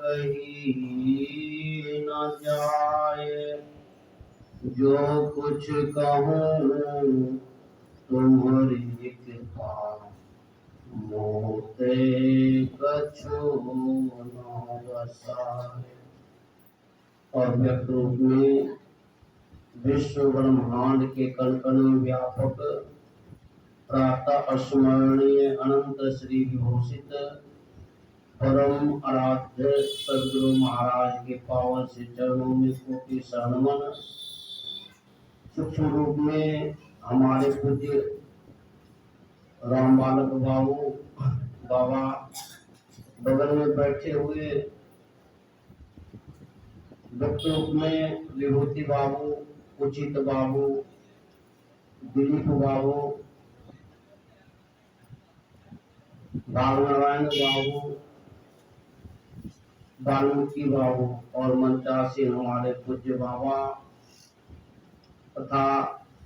कही न जाए, जो कुछ कहूँ तुम्हारी कृपा, मोते कछु न बसाए। और व्यक्त रूप में विश्व ब्रह्मांड के कण कण में व्यापक प्रातः स्मरणीय अनंत श्री विभूषित परम आराध्य सदगुरु महाराज के पावन से चरणों में कोटि शरणमन। सूक्ष्म रूप में हमारे पूज्य राम बालक बाबू बाबा बगल में बैठे हुए, व्यक्त रूप में विभूति बाबू, उचित बाबू, दिलीप बाबू, भावनारायण बाबू, वाल्मीकि बाबू और मंचासीन हमारे पूज्य बाबा तथा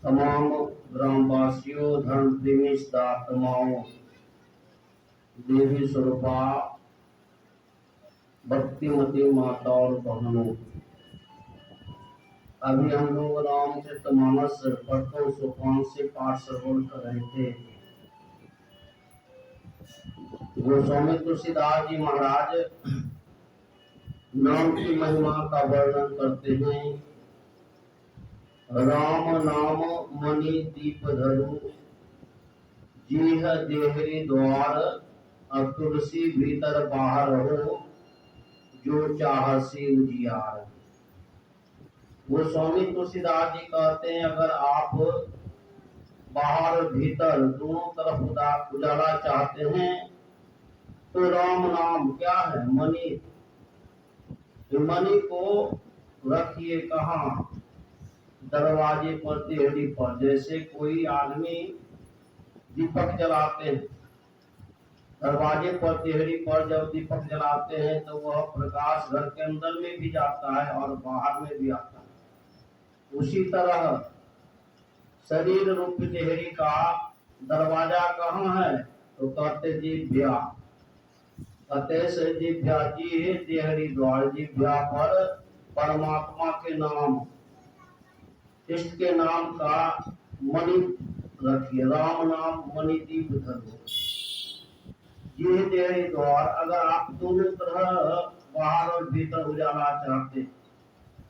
तमाम ग्रामवासियों, धर्म प्रेमी आत्माओं, देवी स्वरूपा भक्तिमती माता और बहनों, अभी हम लोग रामचरितमानस प्रथम सोपान से पाठ श्रवण कर रहे थे। गोस्वामी तुलसीदास जी महाराज नाम की महिमा का वर्णन करते हैं। राम नाम मणि दीप धरु, जीह देहरी द्वार, और तुलसी भीतर बाहर हो, जो चाहसी उजियार। गोस्वामी तुलसीदास जी कहते हैं, अगर आप बाहर भीतर दोनों तरफ उजाला चाहते हैं तो राम नाम क्या है? मणि। मणि को रखिए कहाँ? दरवाजे पर, देहरी पर। जैसे कोई आदमी दीपक जलाते हैं, दरवाजे पर, देहरी पर जब दीपक जलाते हैं तो वह प्रकाश घर के अंदर में भी जाता है और बाहर में भी आता है। उसी तरह शरीर रूप देहरी का दरवाजा कहाँ है? तो कहते जिभ्या। कहते से जिभ्या जी देहरी द्वार। जिभ्या पर परमात्मा के नाम, इष्ट के नाम का मणि रखिए। राम नाम मणि दीप धरो। ये देहरी द्वार। अगर आप दोनों तरह बाहर और भीतर उजाला चाहते,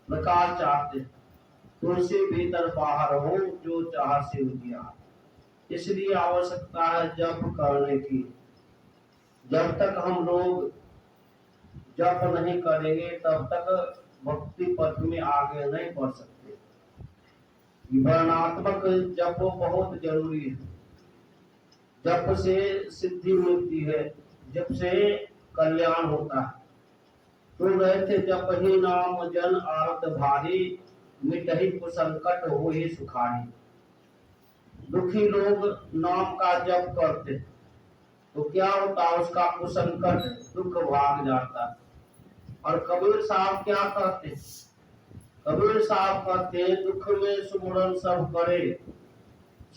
प्रकाश चाहते, तुलसी भीतर बाहर हो, जो चाह से उजियार। इसलिए आवश्यकता है जप करने की। जब तक हम लोग जप नहीं करेंगे तब तक भक्ति पथ में आगे नहीं बढ़ सकते। वर्णात्मक जप बहुत जरूरी है। जप से सिद्धि मिलती है, जप से कल्याण होता है। तो रहे थे जप ही नाम जन आरत भारी, मिटहि कुसंकट हो ही सुखारी। दुखी लोग नाम का जप करते तो क्या होता? उसका कुसंकट, दुख भाग जाता। और कबीर साहब क्या कहते? कबीर साहब कहते, दुख में सुमरन सब करे,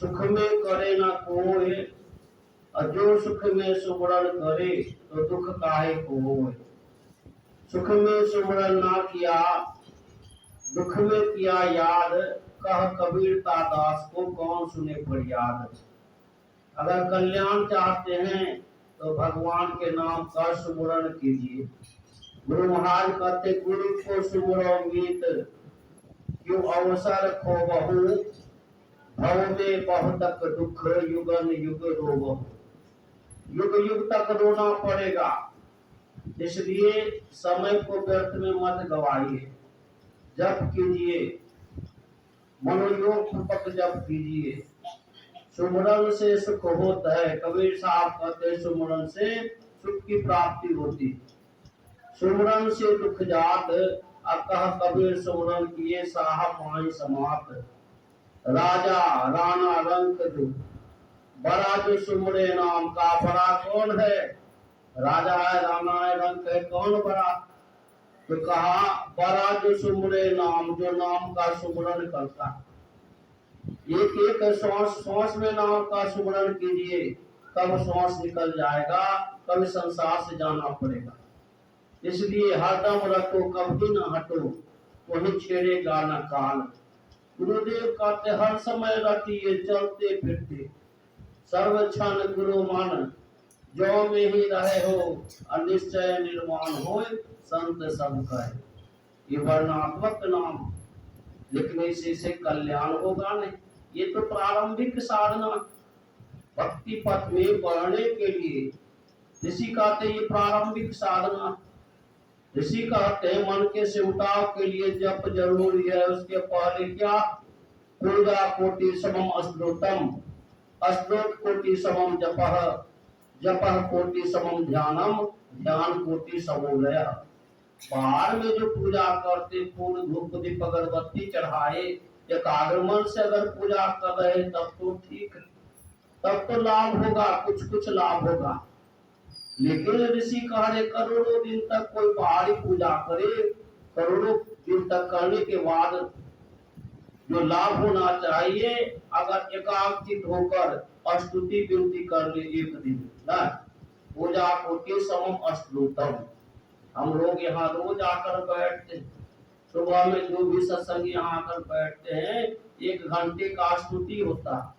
सुख में करे न कोई, और जो सुख में सुमरन करे तो दुख काहे को होए। सुख में सुमरन ना किया, दुख में किया याद, कह कबीरता दास को कौन सुने फरियाद। अगर कल्याण चाहते हैं तो भगवान के नाम का सुमरन कीजिए। गुरु महाराज कहते, गुरु को सुमरो मीत, क्यों अवसर खो बहु, भव में बहुतक दुख, युगन युग रोबहु। युग युग तक रोना पड़ेगा, इसलिए समय को व्यर्थ में मत गवाइए। जप कीजिए, मनोयोग पूर्वक जप कीजिए। सुमरन से सुख होता है। कबीर साहब कहते, सुमरन से सुख की प्राप्ति होती। सुमरन से दुख जात, अकह कबीर सुमरन किए, साहब माई समात। राजा राणा रंक जो, बड़ा जो सुमरे नाम का, बड़ा कौन है? राजा है, राणा है, रंक है, कौन बड़ा? तो कहा, बड़ा जो सुमरे नाम, जो नाम का सुमरन करता है। एक एक श्वास में नाम का सुमरन कीजिए, कब श्वास निकल जाएगा, कब संसार से जाना पड़ेगा। इसलिए हरदम रटो कभी न हटो, वही छेड़ेगा न काल। गुरुदेव कहते हर समय रटिए चलते फिरते, सर्व क्षण गुरु मन, जो में ही रहे हो अनिश्चय निर्वाण हो, संत सब कहे। ये वर्णात्मक नाम लिखने से कल्याण होगा नहीं। ये तो प्रारंभिक साधना भक्ति पथ में बढ़ने के लिए ऋषि कहते ये प्रारंभिक साधना। ऋषि कहते हैं मन के सिमटाव के लिए जप जरूरी है। उसके पहले क्या? पूजा कोटि समम अश्रोतम, अश्रोत कोटि समम जपः, जपः कोटि समम ध्यानम, ध्यान कोटि समोदय। बाहर में जो पूजा करते, फूल धूप दीप अगरबत्ती चढ़ाए, एकाग्र मन से अगर पूजा कर रहे तब तो ठीक है, तब तो लाभ होगा, कुछ कुछ लाभ होगा। लेकिन ऋषि कह रहे करोड़ों दिन तक कोई बाहरी पूजा करे, करोड़ों दिन तक करने के बाद जो लाभ होना चाहिए, अगर एकाग्रचित होकर स्तुति विनती कर ले एक दिन ना, पूजा कोटि समम अश्रुतम। हम लोग यहाँ रोज आकर बैठते, सुबह में जो भी सत्संग यहाँ आकर बैठते हैं, 1 घंटे का स्तुति होता है।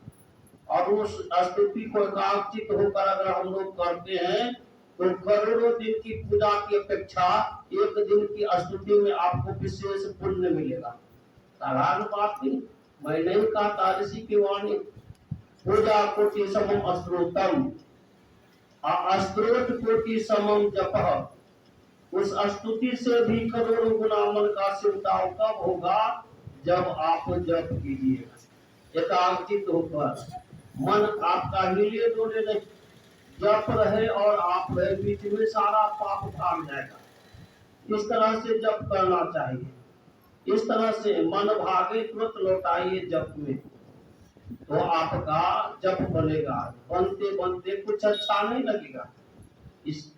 और उस स्तुति को एकाग्रचित होकर अगर हम लोग करते हैं तो करोड़ों दिन की पूजा की अपेक्षा 1 दिन की स्तुति में आपको विशेष पुण्य मिलेगा। साधारण बात नहीं, मैं नहीं कहा, ऋषि की वाणी। पूजा कोटि समम अश्रोतम, अश्रोत कोटि समम जपः। उस स्तुति से भी करोड़ों गुना मन का सिमटाव कब होगा? जब आप जप कीजिएगा एकाग्रचित होकर, मन आपका हिले डोले नहीं, जप रहे और आप रहे, बीच में सारा पाप भाग जाएगा। इस तरह से जप करना चाहिए। इस तरह से मन भागे तुरंत लौटाइए जप में, तो आपका जप बनेगा। बनते बनते कुछ अच्छा नहीं लगेगा। इस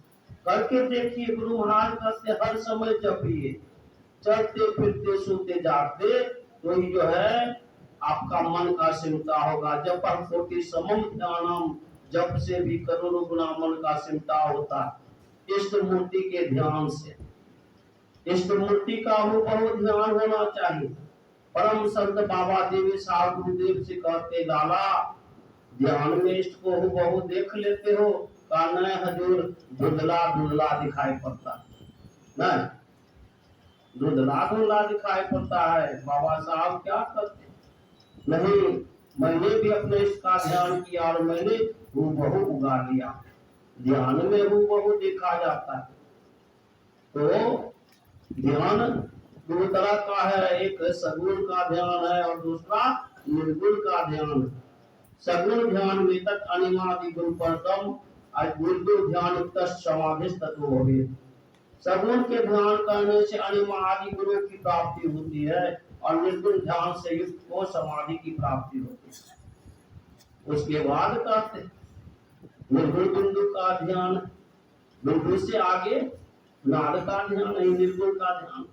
करके देखिए, गुरु महाराज कहते हर समय जपिए, चलते फिरते सोते जागते, तो ही जो है आपका मन का सिमटा होगा। जप कोटि समम ध्यानम, जप से भी करोड़ों गुना मन का सिमटा होता है। इष्ट मूर्ति के ध्यान से, इष्ट मूर्ति का बहु ध्यान होना चाहिए। परम संत बाबा देवी साहब गुरुदेव से कहते, लाला ध्यान में इष्ट को बहु देख लेते हो? कान हजूर धुंधला धुंधला दिखाई पड़ता है, धुंधला धुंधला दिखाई पड़ता है। बाबा साहब क्या करते? नहीं, मैंने भी अपने इसका ध्यान किया और मैंने हूबहू उगा लिया। ध्यान में हूबहू देखा जाता है। तो ध्यान 2 तरह का है, एक सगुण का ध्यान है और दूसरा निर्गुण का ध्यान। सगुण ध्यान में तक अनिमादि गुण परतम, निर्गुण ध्यान समाधि तत्व होगी। सगुण के ध्यान करने से अनिमा आदि गुणों की प्राप्ति होती है और निर्गुण ध्यान से युक्त को समाधि की प्राप्ति होती है। उसके बाद कहते निर्गुण बिंदु का ध्यान, बिंदु से आगे नाद का ध्यान नहीं, निर्गुण का ध्यान।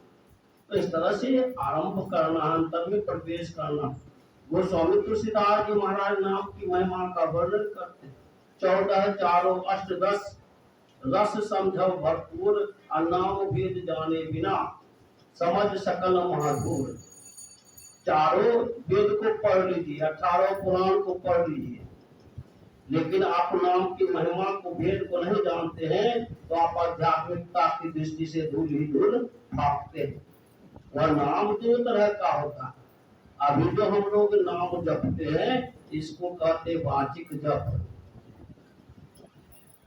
तो इस तरह से आरंभ करना, अंतर में प्रवेश करना। गोस्वामी तुलसीदास जी महाराज नाम की महिमा का वर्णन करते, 14 चारों अष्ट 10 रस समझो भरपूर, नाम वेद जाने बिना समझ सकल महाधूर। चारों वेद को पढ़ लीजिए, 18 पुराण को पढ़ लीजिए, लेकिन आप नाम की महिमा को, वेद को नहीं जानते हैं, तो आप आध्यात्मिकता की दृष्टि से धूल ही धूल भागते हैं। वह नाम 2 तरह का होता है। अभी जो हम लोग नाम जपते हैं, इसको कहते वाचिक जप।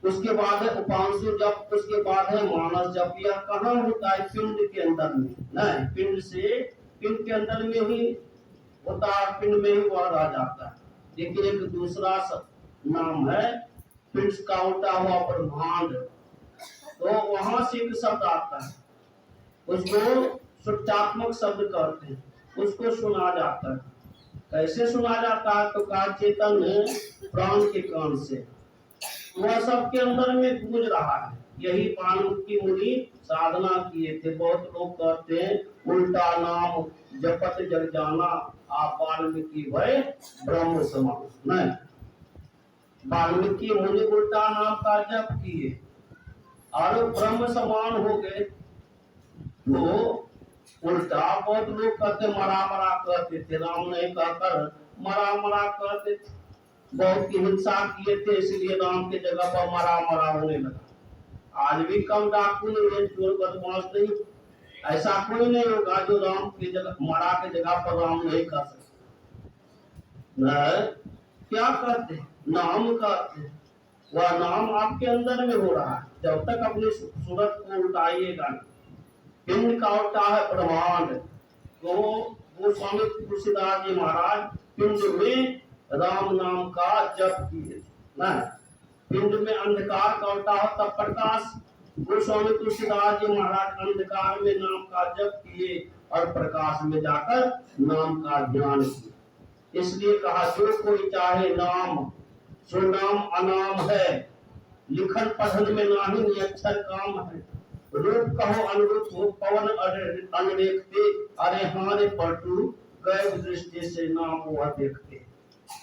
उसके बाद है उपांशु जप, उसके बाद है मानस जप। यह कहाँ होता है? पिंड के अंदर में, नहीं, पिंड के अंदर में ही होता है, पिंड में ही वह रह जाता है। लेकिन एक दूसरा नाम है पिंड का उल्टा हुआ ब्रह्मांड, तो वहां से एक शब्द आता है, उसको सूत्रात्मक शब्द कहते हैं, उसको सुना जाता है। कैसे सुना जाता है? तो कहा चेतन प्राण के कान से, वह सबके अंदर में गूंज रहा है। यही वाल्मीकि मुनि साधना किए थे। बहुत लोग कहते हैं उल्टा नाम जपत जग जाना, आप वाल्मीकि भय ब्रह्म समान। नहीं, वाल्मीकि मुनि उल्टा नाम का जप किए, और ब्रह्म समान हो गए। तो उल्टा बहुत लोग कहते मरा मरा कहते थे, राम नहीं कहकर मरा मरा कहते थे। बहुत की हिंसा किए थे, इसलिए राम की जगह पर मरा मरा होने लगा। आज भी कम डाकू नहीं है, चोर बदमाश नहीं, ऐसा कोई नहीं होगा जो राम की जगह मरा की जगह पर राम नहीं कर सकता। क्या कहते नाम कहते, वह नाम आपके अंदर में हो रहा है। जब तक अपनी सूरत को उल्टाइएगा नहीं। पिंड का उल्टा है ब्रह्मांड। तो वो स्वामी तुलसीदास जी महाराज पिंड में राम नाम का जप किए ना। पिंड में अंधकार का उल्टा होता प्रकाश। गोस्वामी तुलसीदास जी महाराज अंधकार में नाम का जप किए और प्रकाश में जाकर नाम का ध्यान किए। इसलिए कहा जो कोई चाहे नाम, सो नाम अनाम है। लिखन पढ़न में नाही अक्षर काम है। रूप कहो अनुरूप हो, पवन अनदेखते, अरे हारे पलटू गए दृष्टि से नाम वह देखते।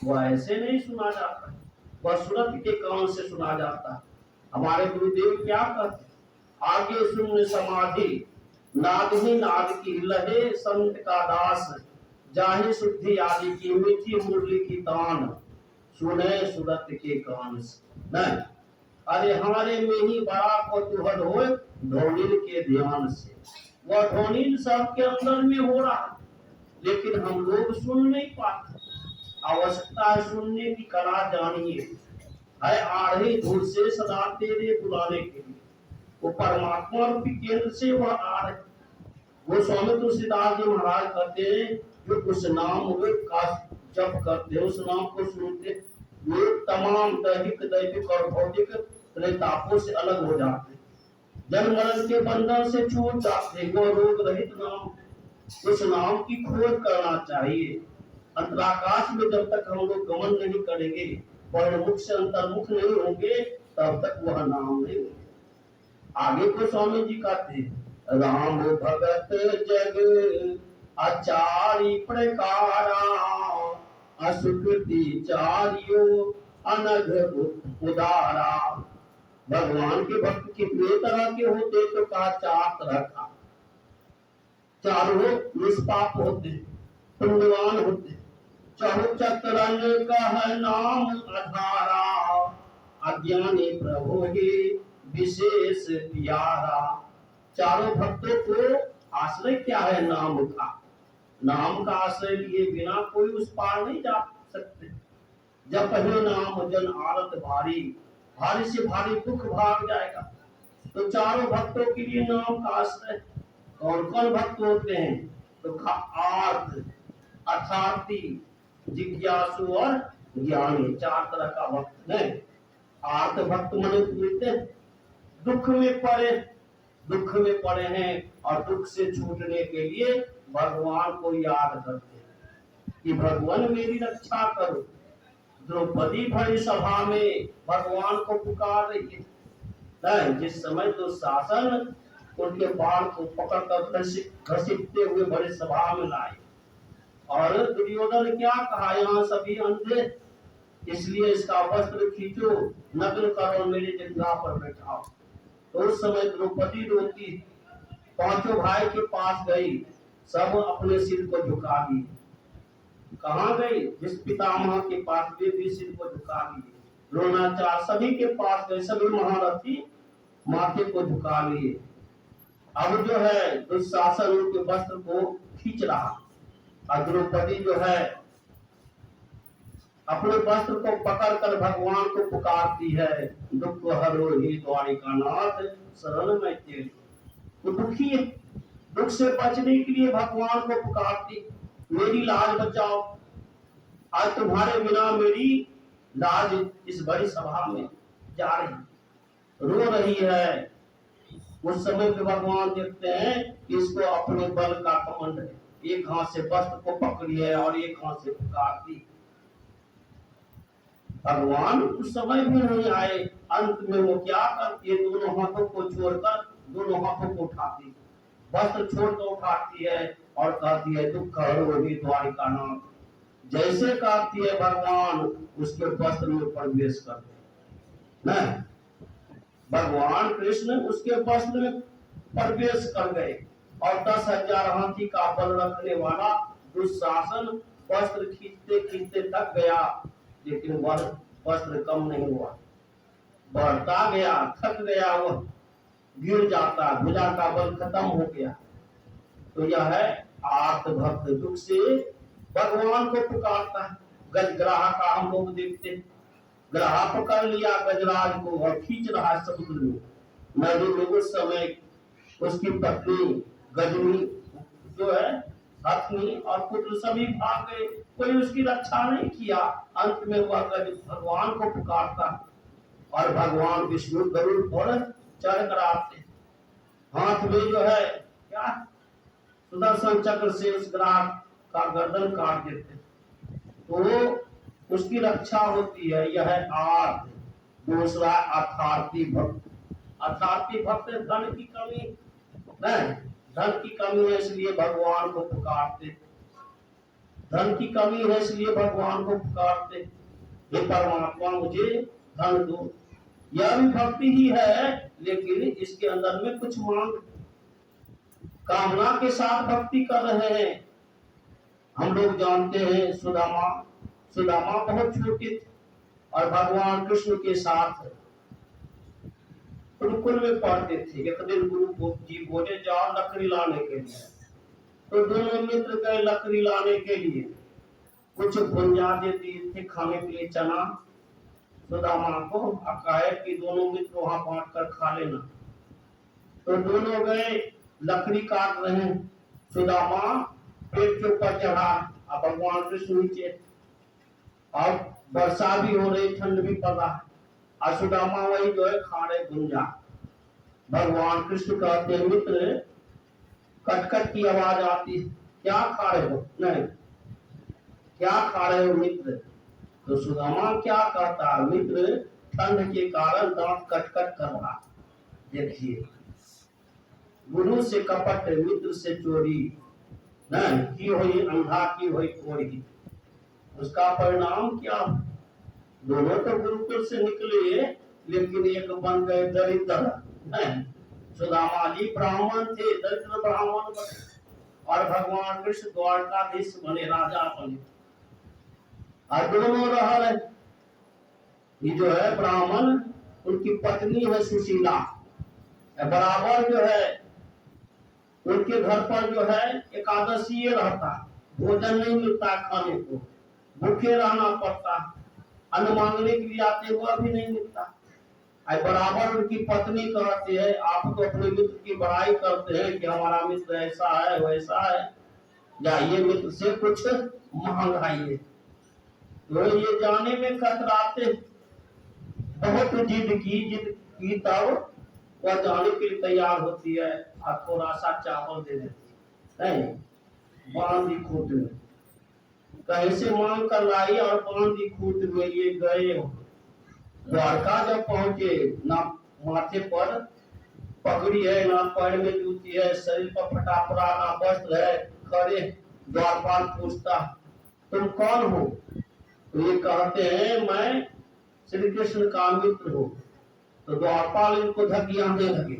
वह ऐसे नहीं सुना जाता, वह सूरत के कान से सुना जाता। हमारे गुरुदेव क्या कहते, आगे सुन समाधि, नाद ही नाद की लहे संत का दास, जाहि शुद्धि आदि की मीठी मुरली की तान, सुने सूरत के कान से। नहीं, अरे हमारे में ही बड़ा कौतूहल हो ध्वनिल के ध्यान से। वह ध्वनिल सबके अंदर में हो रहा, लेकिन हम लोग सुन नहीं पाते। आवश्यकता है सुनने की, कला जानिए। है आढ़ी धूल से सदा तेरे बुलाने के लिए। वो परमात्मा रूपी केंद्र से वह आ रहे। वो स्वामी तुलसीदास जी महाराज कहते हैं जो उस नाम का जप करते, उस नाम को सुनते, वे तमाम दैहिक और भौतिक त्रेतापों से अलग हो जाते, जन्म मरण के बंधन से छूट जाते। वो रोग रहित नाम, उस नाम की खोज करना चाहिए। अंतराकाश में जब तक हम लोग गमन नहीं करेंगे, मुख से अंतर्मुख नहीं होंगे, तब तक वह नाम नहीं होगा। आगे को स्वामी जी कहते हैं, राम भगत जग आचारी प्रकारा, असुकृति चारियो अनघ उदारा। भगवान के भक्त कितने तरह के होते, तो कहा 4 तरह का। चारों निष्पाप होते, पुण्यवान होते। चहुचतरंग का है नाम आधारा, अज्ञानी प्रभु ही विशेष प्यारा। चारों भक्तों को आश्रय क्या है? नाम का। नाम का आश्रय लिए बिना कोई उस पार नहीं जा सकते। जब पहले नाम जन आरत भारी, भारी से भारी दुख भाग जाएगा। तो चारों भक्तों के लिए नाम का आश्रय। कौन कौन भक्त होते हैं? तो आर्त, अर्थार्थी, जिज्ञासु और ज्ञानी, 4 तरह का भक्त है। आर्त भक्त मने पूछते दुख में पड़े हैं और दुख से छूटने के लिए भगवान को याद करते हैं कि भगवान मेरी रक्षा करो। द्रौपदी भरी सभा में भगवान को पुकार रही है। जिस समय तो शासन उनके बाण को पकड़कर घसीटते हुए बड़ी सभा में लाए, और दुर्योधन क्या कहा, यहाँ सभी अंधे, इसलिए इसका वस्त्र खींचो, नग्न करो, मेरी जगह पर बैठाओ। तो उस समय द्रौपदी रोती, 5 भाई के पास गई, सब अपने सिर को झुका दिए। कहाँ गई? जिस पितामह के पास भी सिर को झुका दिए। द्रोणाचार्य सभी के पास गए, सभी महारथी माथे को झुका लिए। अब जो है दुशासन उनके वस्त्र को खींच रहा, और द्रौपदी जो है अपने वस्त्र को पकड़कर भगवान को पुकारती है, दुख हरो ही द्वारिका नाथ शरण में तेरे। तो दुखी है, दुख से बचने के लिए भगवान को पुकारती, मेरी लाज बचाओ। आज तुम्हारे बिना मेरी लाज इस बड़ी सभा में जा रही, रो रही है। उस समय पे भगवान देखते हैं कि इसको अपने बल का घमंड है, एक हाथ से वस्त्र को पकड़ी है और एक हाथ से पुकारती। भगवान उस समय भी नहीं आए। अंत में वो क्या करती है? दोनों हाथों को छोड़कर दोनों हाथों को उठाती, वस्त्र छोड़कर उठाती है और कहती है, दुख हरो ही द्वारिका नाथ। जैसे कहती है भगवान उसके वस्त्र में प्रवेश करते हैं। भगवान कृष्ण उसके वस्त्र में प्रवेश कर गए और 10,000 हाथी का बल रखने वाला दुशासन वस्त्र खींचते खींचते थक गया, लेकिन वह वस्त्र कम नहीं हुआ, बढ़ता गया, थक गया, वह गिर जाता, भुजा का बल खत्म हो गया। तो यह है आर्त भक्त दुख से भगवान को पुकारता है। गजग्राह का हम लोग देखते, ग्राह पकड़ लिया गजराज को और खींच रहा है समुद्र में, नदी में। उस समय उसकी पत्नी गजनी जो है, हथनी और पुत्र सभी भाग गए, कोई उसकी रक्षा नहीं किया। अंत में वह गज भगवान को पुकारता और भगवान विष्णु गरुड़ पर चढ़ कर आते, हाथ में जो है क्या सुदर्शन चक्र से उस ग्राह का गर्दन काट देते, तो उसकी रक्षा होती है। यह है आर्त। दूसरा अर्थार्थी भक्त। अर्थार्थी भक्त धन की कमी नहीं, धन की कमी है इसलिए भगवान को पुकारते, धन की कमी है इसलिए भगवान को पुकारते, हे परमात्मा मुझे धन दो। यह भी भक्ति ही है, लेकिन इसके अंदर में कुछ मांग कामना के साथ भक्ति कर रहे हैं। हम लोग जानते हैं सुदामा, सुदामा बहुत छोटे थे और भगवान कृष्ण के साथ गुरुकुल में पढ़ते थे। एक दिन गुरु जी बोले जाओ लकड़ी लाने के लिए, तो दोनों मित्र गए लकड़ी लाने के लिए। कुछ भुंजा दे दिए थे खाने के लिए, चना सुदामा को, कहे कि दोनों मित्र वहां बांट कर खा लेना। तो दोनों गए, लकड़ी काट रहे हैं, सुदामा पेड़ के ऊपर चढ़ा और भगवान कृष्ण नीचे, और वर्षा भी हो रही, ठंड भी पड़ रहा, और सुदामा वही जो है खा रहे भुंजा। भगवान कृष्ण कहते मित्र, कटकट की आवाज आती, क्या खा रहे हो? नहीं, क्या खा रहे हो मित्र? तो सुदामा क्या कहता, मित्र ठंड के कारण दांत कटकट कर रहा। देखिए, गुरु से कपट, मित्र से चोरी, नहीं की हुई अंधा की हुई कोरी। उसका परिणाम क्या? दोनों तो गुरुकुल से निकले, लेकिन एक बन गए दरिद्र। नहीं, सुदामा जी ब्राह्मण थे, दरिद्र ब्राह्मण बने, और भगवान कृष्ण द्वारकाधीश बने, राजा बने, और दोनों रह रहे। ये जो है ब्राह्मण, उनकी पत्नी है सुशीला, बराबर जो है उनके घर पर जो है एकादशी रहता, भोजन नहीं मिलता खाने को, भूखे रहना पड़ता, अन्न मांगने के लिए आते हुआ भी नहीं मिलता। बराबर उनकी पत्नी कहती है, आप तो अपने मित्र की बड़ाई करते हैं कि हमारा मित्र ऐसा है वैसा है, जाइए मित्र से कुछ मंगाइए। तो ये जाने में कतराते, बहुत जिद की तब वह जाने के लिए तैयार होती है और थोड़ा सा चावल दे देती है, नहीं बांधी खूट में, कहीं से मांग कर लाई और बांधी खूट में ये गए। द्वारका जब पहुंचे, ना माथे पर पगड़ी है, ना पैर में जूती है, शरीर पर फटा पुराना वस्त्र है, खड़े द्वारपाल पूछता तुम कौन हो? तो ये कहते हैं मैं श्री कृष्ण का मित्र हूँ। तो द्वारपाल इनको धकियां दे लगे,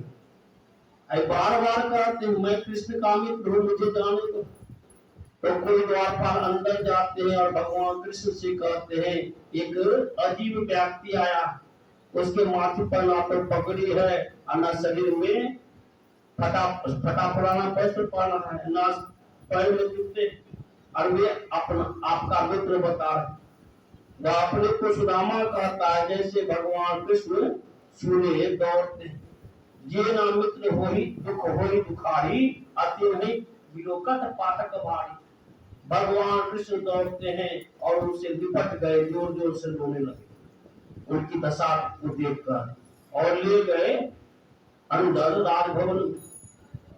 बार बार कहते हैं मैं कृष्ण का मित्र हूँ, मुझे जाने दो। तो कोई द्वारपाल अंदर जाते हैं और भगवान कृष्ण से कहते हैं, एक अजीब व्यक्ति आया, उसके माथे पर ना तो पगड़ी है और ना शरीर में फटा पुराना वस्त्र पहना है, ना पैर में जूते, और वे अपना आपका मित्र बता रहे। वह अपने को सुदामा कहता है, जैसे भगवान कृष्ण सुने दौड़ते, ये ना मित्र होई दुख होई दुखारी, अति नहीं विलोकत पातक भारी। भगवान कृष्ण दौड़ते हैं और उनसे लिपट गए, जोर जोर से रोने लगे उनकी दशा को देखकर, और ले गए अंदर राजभवन,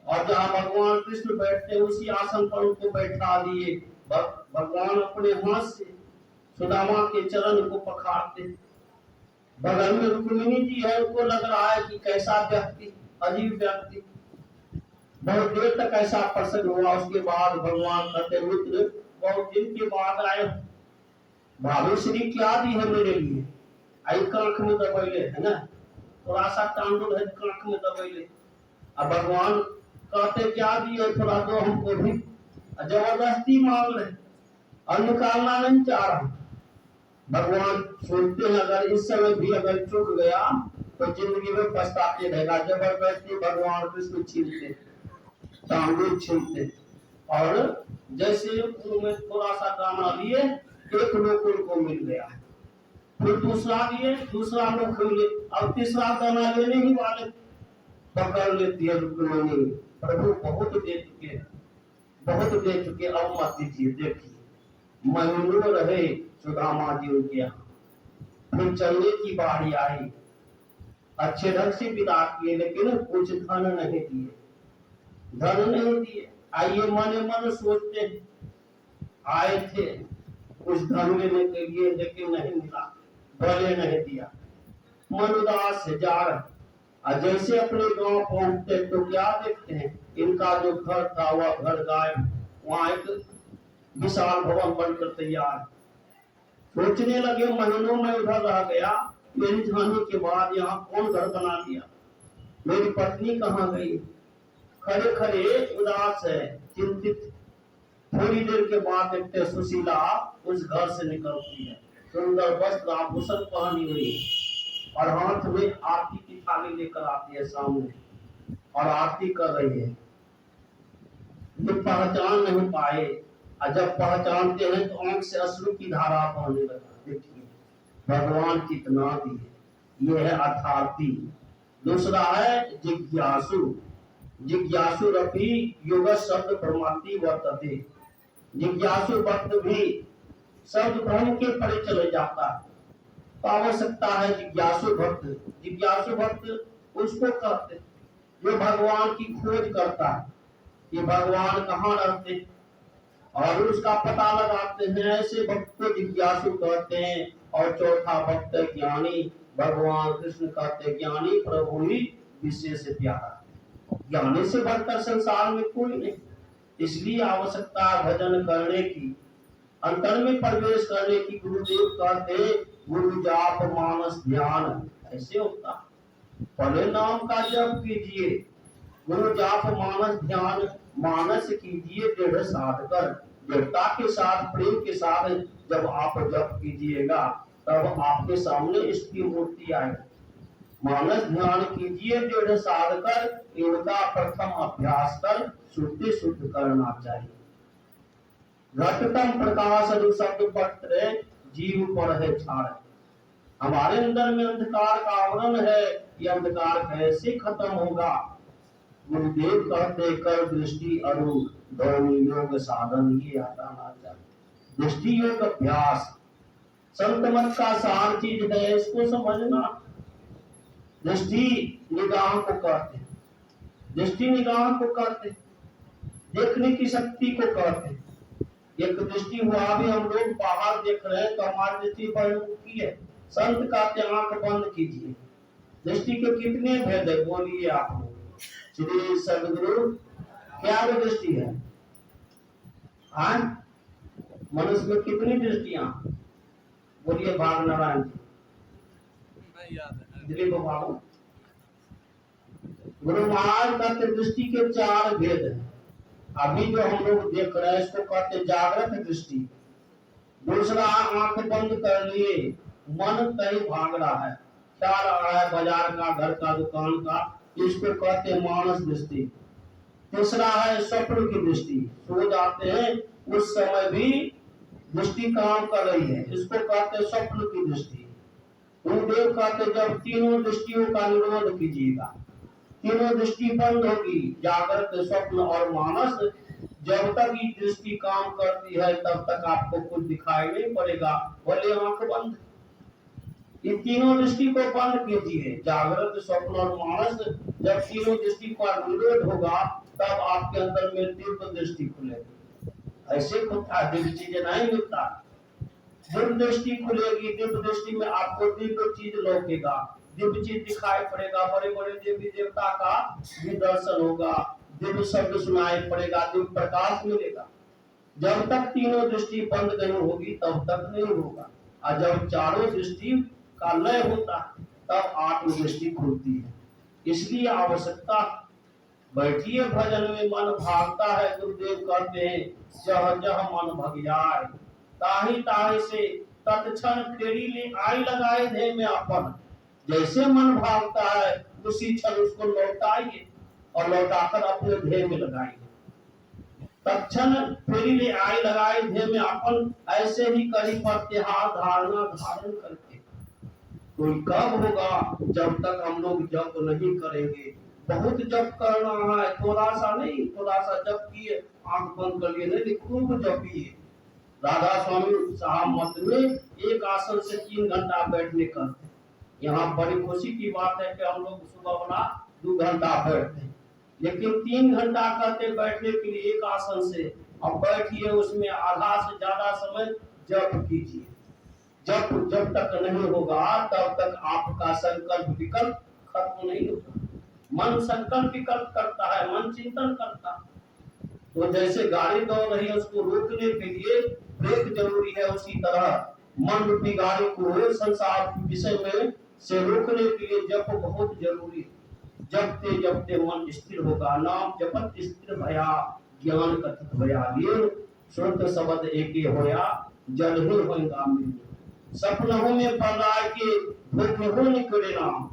और जहाँ भगवान कृष्ण बैठते उसी आसन पर उनको बैठा दिए। भगवान अपने हाथ से सुदामा के चरण को पखारते, बगल में रुक्मिणी जी है, उनको लग रहा है कि कैसा व्यक्ति, अजीब व्यक्ति। बहुत देर तक ऐसा प्रसंग हुआ, उसके बाद भगवान कहते मित्र बहुत दिन के बाद आए, भावेश्वरी क्या दी है मेरे लिए, आई आंख में दबैले है ना। थोड़ा सा तांडुल है आंख में दबेले। अब भगवान कहते क्या दिए, थोड़ा दो हमको भी, जबरदस्ती मांग रहे और निकालना नहीं चाह रहा। भगवान सोचते हैं अगर इस समय भी अगर चूक गया तो जिंदगी में पछताते रहेगा। जबरदस्ती भगवान कृष्ण छीनते, तांडुल छीनते, और जैसे मुंह में थोड़ा सा दाना लिए, एक लोग को मिल गया, फिर दूसरा लिए, दूसरा लोग मिले, अब तीसरा दाना लेने ही वाले पकड़ लेती है रुक्मिणी। प्रभु बहुत दे चुके, बहुत दे चुके, अब मत दीजिए। देखिए महीनों रहे सुदामा जी उनके यहाँ, फिर चलने की बारी आई, अच्छे ढंग से विदा किए, लेकिन कुछ धन नहीं दिए, धन नहीं दिए। आइए मन मन सोचते आए थे कुछ धन लेने के लिए, लेकिन नहीं मिला, भले नहीं दिया, मन उदास से जा रहा। जैसे अपने गांव पहुंचते तो क्या देखते हैं, इनका जो घर था वह घर गायब, वहां एक विशाल भवन बनकर तैयार। सोचने लगे महीनों में उधर रह गया, मेरी जाने के बाद यहाँ कौन घर बना दिया, मेरी पत्नी कहाँ गई। खड़े खड़े उदास है, चिंतित। थोड़ी देर के बाद देखते सुशीला उस घर से निकलती है, सुंदर वस्त्र आभूषण पहनी हुई और हाथ में आरती की थाली लेकर आती है सामने और आरती कर रही है। ये पहचान नहीं पाए, और जब पहचानते हैं तो आंख से अश्रु की धारा बहने लगा। देखिए भगवान कितना दिए, ये है अर्थार्थी। दूसरा है जिज्ञासु, जिज्ञासु रपि योग शब्द प्रमाति वर्तते। जिज्ञासु भक्त भी शब्द ब्रह्म के परे चले जाता है, तो आवश्यकता है जिज्ञासु भक्त। जिज्ञासु भक्त उसको कहते जो भगवान की खोज करता है कि भगवान कहाँ रहते और उसका पता लगाते हैं, ऐसे भक्त को जिज्ञासु कहते हैं। और चौथा भक्त ज्ञानी, भगवान कृष्ण कहते ज्ञानी प्रभु ही विशेष प्यारा, ज्ञानी से बढ़कर संसार में कोई नहीं। इसलिए आवश्यकता भजन करने की, अंतर में प्रवेश करने की। गुरुदेव कहते गुरु जाप मानस ध्यान, ऐसे होता। पहले नाम का जप कीजिए, गुरु जाप मानस ध्यान, मानस कीजिए दृढ़ साध कर। दृढ़ता के साथ, प्रेम के साथ जब आप जप कीजिएगा तब आपके सामने इसकी मूर्ति आएगी। मानस ध्यान कीजिए दृढ़ साध कर, इनका प्रथम अभ्यास कर शुद्धि शुद्ध करना चाहिए। घटतम प्रकाश शब्द पत्र जीव पर है छाड़। हमारे अंदर में अंधकार का आवरण है, ये अंधकार कैसे खत्म होगा। गुरुदेव कहते कर दृष्टि अरु धौनी योग साधन, ये हटाना चाहिए। दृष्टि योग अभ्यास संत मत का सार चीज है, इसको समझना। दृष्टि निगाह को कहते, दृष्टि निगाह को कहते, देखने की शक्ति को कहते। एक दृष्टि हुआ भी हम लोग बाहर देख रहे हैं तो हमारी दृष्टि परिमुखी है। संत कहते आंख बंद कीजिए। दृष्टि के कितने भेद है बोलिए आप लोग। श्री सदगुरु क्या वो दृष्टि है? हाँ, मनुष्य में कितनी दृष्टियां बोलिए? भाग नारायण दिलीप बाबू। गुरु महाराज कहते दृष्टि के चार भेद हैं। अभी जो हम लोग देख रहे हैं इसको कहते जागृत दृष्टि। दूसरा आंख बंद कर लिए, मन कहीं भाग रहा है, ख्याल आ रहा है बाजार का, घर का, दुकान का, इसको कहते मानस दृष्टि। तीसरा है स्वप्न की दृष्टि, सो जाते हैं उस समय भी दृष्टि काम कर रही है, इसको कहते स्वप्न की दृष्टि। गुरुदेव कहते जब तीनों दृष्टियों का निरोध कीजिएगा, तीनों दृष्टि बंद होगी, जागृत, स्वप्न और मानस, जब तक ये दृष्टि काम करती है तब तक आपको कुछ दिखाई नहीं पड़ेगा, भले आंख बंद। ये तीनों दृष्टि को बंद कीजिए, जागृत, स्वप्न और मानस। जब तीनों दृष्टि का निरोध होगा तब आपके अंदर में दिव्य दृष्टि खुलेगी। ऐसे खुलता दिव्य चीज नहीं मिलता। दिव्य दृष्टि खुलेगी, दिव्य दृष्टि में आपको दिव्य चीज लौकेगा, दिव्य चीज दिखाई पड़ेगा, बड़े बड़े देवी देवता का भी दर्शन होगा, दिव्य शब्द सुनाई पड़ेगा, दिव्य प्रकाश मिलेगा। जब तक तीनों दृष्टि बंद नहीं होगी तब तक नहीं होगा। और जब चारों दृष्टि का लय होता है तब आत्मदृष्टि खुलती है। इसलिए आवश्यकता, बैठिए भजन में मन भागता है, गुरुदेव कहते हैं जह जह मन भग जाए, ताहि ताहि से तत्क्षण फेरी ले आई लगाए ध्येय में अपन। जैसे मन भागता है उसी क्षण उसको लौटाइए और लौटाकर अपने ध्येय में लगाइए। तत्क्षण फेरी ले आई लगाए ध्येय में अपन, ऐसे ही करी प्रत्याहार धारणा धारण करके। कोई कब होगा जब तक हम लोग जप नहीं करेंगे। बहुत जप करना है, थोड़ा सा नहीं, थोड़ा सा जप किए आंख बंद कर लिए नहीं, खूब जपिए। राधा स्वामी साहब मत में एक आसन से 3 घंटा बैठने का। यहाँ बड़ी खुशी की बात है कि हम लोग सुबह वाला 2 घंटा बैठते हैं, लेकिन 3 घंटा करते बैठने के लिए एक आसन से। अब बैठिए, उसमें आधा से ज्यादा समय जप कीजिए। जब तक नहीं होगा तब तक आपका संकल्प विकल्प खत्म नहीं होगा। मन संकल्प विकल्प करता है, मन चिंतन करता। तो जैसे गाड़ी दौड़ रही है, उसको रोकने के लिए ब्रेक जरूरी है, उसी तरह मन रूपी गाड़ी को संसार के विषय में से रोकने के लिए जप बहुत जरूरी है। जपते जपते मन स्थिर होगा। नाम जपत स्थिर भया, ज्ञान कथित भया, ये श्रुत शब्द एके होया, जल ही होगा मिल। सपनों में प्रलय के धोखे हो निकले नाम।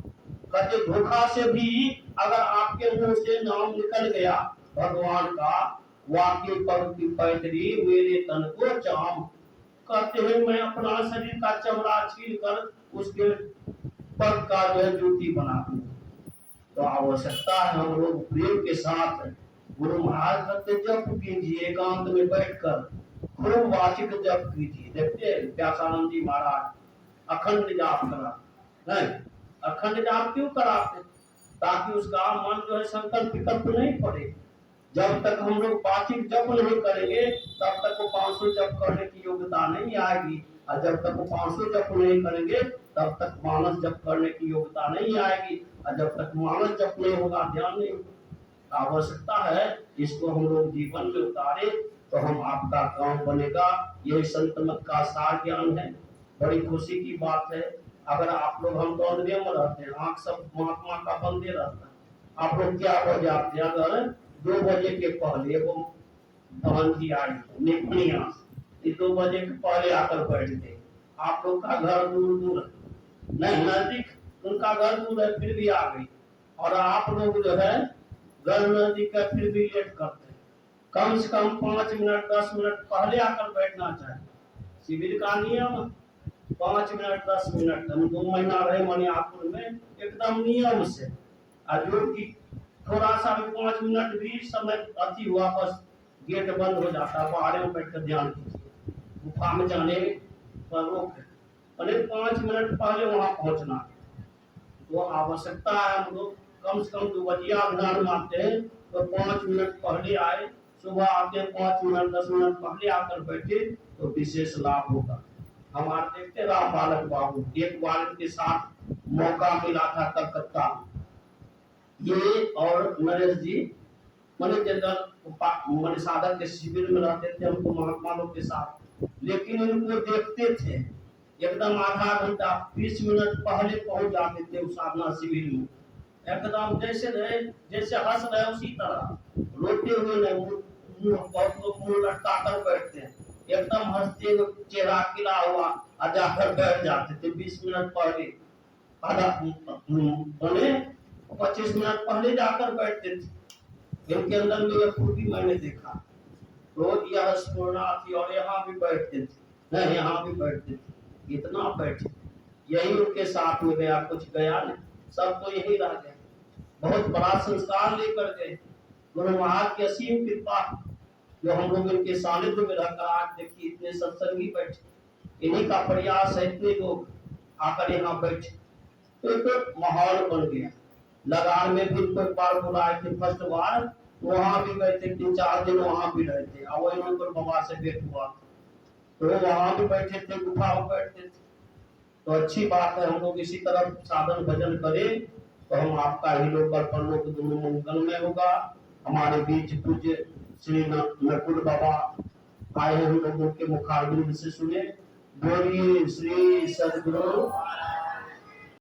कहते धोखा से भी अगर आपके मुंह से नाम निकल गया भगवान का, वाक्य पवित्र पैतरी मेरे तन को चाम। कहते हैं मैं अपना शरीर का चमड़ा छील कर उसके पग का जो है जूती बना दूं। तो आवश्यकता है हम लोग प्रेम के साथ गुरु महाराज कहते जप कीजिए, एकांत में बैठकर खूब वाचिक जप कीजिए। देखते हैं व्यासानंद जी महाराज अखंड जाप करा नहीं, अखंड जाप क्यों कराते? ताकि उसका मन जो है संकल्प विकल्प नहीं पड़े। जब तक हम लोग वाचिक जप नहीं करेंगे तब तक वो 500 जप करने की योग्यता नहीं आएगी, और जब तक वो 500 जप नहीं करेंगे तब तक मानस जप करने की योग्यता नहीं आएगी, और जब तक मानस जप नहीं होगा ध्यान नहीं होगा। आवश्यकता है इसको हम लोग जीवन में उतारे तो हम आपका काम बनेगा। यही संत मत का सार ज्ञान है। बड़ी खुशी की बात है। अगर आप लोग, हम तो अंधेरे में रहते हैं, आंख सब महात्मा का बंदे रहता है। आप लोग क्या बजे आते हैं? अगर 2 बजे के पहले वो बहन जी आई निपनिया, 2 बजे के पहले आकर बैठते। आप लोग का घर दूर दूर है, नहीं नजदीक, उनका घर दूर है फिर भी आ गई, और आप लोग जो है घर नजदीक है फिर भी लेट करते। कम से कम 5 मिनट 10 मिनट पहले आकर बैठना चाहिए। शिविर का नियम 5 मिनट 10 मिनट। हम 2 महीना रहे मणियापुर में, एकदम नियम से। जो कि थोड़ा सा भी 5 मिनट भी समय अति हुआ बस गेट बंद हो जाता है। बाहर में बैठ कर ध्यान कीजिए। गुफा में जाने पर रोक है, 5 मिनट पहले वहां पहुंचना। तो आवश्यकता है हम लोग कम से कम 2 बजे ध्यान मारते हैं तो 5 मिनट पहले आए। सुबह आते 5 मिनट 10 मिनट पहले आकर बैठे तो विशेष लाभ होगा। हमारे देखते राम बालक बाबू, एक बालक के साथ मौका मिला था कलकत्ता। ये और नरेश जी मने जनरल मने साधक के शिविर में रहते थे, हमको महात्मा लोग के साथ, लेकिन इनको देखते थे एकदम आधा घंटा 20 मिनट पहले पहुंच जाते थे उस साधना शिविर में। एकदम जैसे रहे, जैसे हंस रहे उसी तरह, रोते हुए नहीं। बहुत लोग मुंह लटका कर बैठते हैं, एकदम हंसते हुए चेहरा खिला हुआ और जाकर बैठ जाते थे 20 मिनट पहले। आधा 25 मिनट पहले जाकर बैठते थे। इनके अंदर में यह खूबी मैंने देखा। रोज यह स्पूर्णा थी और यहाँ भी बैठते थे, नहीं यहाँ भी बैठते थे, इतना बैठे। यही उनके साथ में गया, कुछ गया नहीं, सब तो यही रह गए। बहुत बड़ा संस्कार लेकर गए। गुरु महाराज की असीम कृपा जो हम लोग इनके सानिध्य में रहकर आज देखिए इतने सत्संगी बैठे। इन्हीं का प्रयास है, इतने लोग आकर यहाँ बैठे तो एक माहौल बन गया। लगान में भी कोई बार बुलाए थे, फर्स्ट बार वहां भी गए थे, 3-4 दिन वहां भी रहे थे। और वही नंबर बाबा से भेंट हुआ तो वहां भी बैठे थे, गुफा में बैठते थे। तो अच्छी बात है, हम लोग इसी तरह साधन भजन करें तो हम आपका ही लोक और परलोक दोनों मंगल में होगा। हमारे बीच पूज्य श्री नकुल बाबा आए हैं, हम लोगों के मुखारबिंद से सुने। बोलिए श्री सद्गुरु